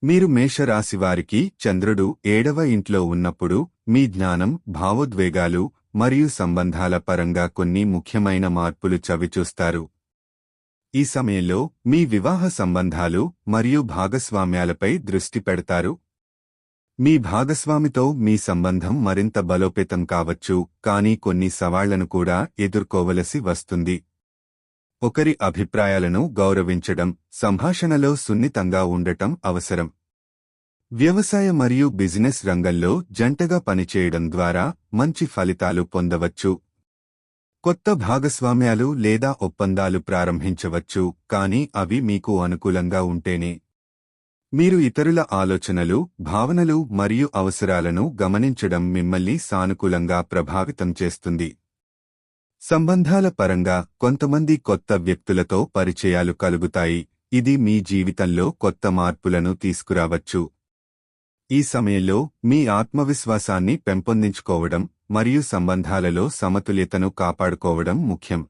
మీరు మేషరాశివారికి చంద్రుడు 7వ ఇంట్లో ఉన్నప్పుడు మీ జ్ఞానం, భావోద్వేగాలు మరియు సంబంధాల పరంగా కొన్ని ముఖ్యమైన మార్పులు చవిచూస్తారు. ఈ సమయంలో మీ వివాహ సంబంధాలు మరియు భాగస్వామ్యాలపై దృష్టి పెడతారు. మీ భాగస్వామితో మీ సంబంధం మరింత బలోపేతం కావచ్చు, కానీ కొన్ని సవాళ్లను కూడా ఎదుర్కోవలసి వస్తుంది. ఒకరి అభిప్రాయాలను గౌరవించడం, సంభాషణలో సున్నితంగా ఉండటం అవసరం. వ్యవసాయ మరియు బిజినెస్ రంగంలో జంటగా పనిచేయడం ద్వారా మంచి ఫలితాలు పొందవచ్చు. కొత్త భాగస్వామ్యాలు లేదా ఒప్పందాలు ప్రారంభించవచ్చు, కానీ అవి మీకు అనుకూలంగా ఉంటేనే. మీరు ఇతరుల ఆలోచనలు, భావనలు మరియు అవసరాలను గమనించడం మిమ్మల్ని సానుకూలంగా ప్రభావితం చేస్తుంది. సంబంధాల పరంగా కొంతమంది కొత్త వ్యక్తులతో పరిచయాలు కలుగుతాయి, ఇది మీ జీవితంలో కొత్త మార్పులను తీసుకురావచ్చు. ఈ సమయంలో మీ ఆత్మవిశ్వాసాన్ని పెంపొందించుకోవడం మరియు సంబంధాలలో సమతుల్యతను కాపాడుకోవడం ముఖ్యం.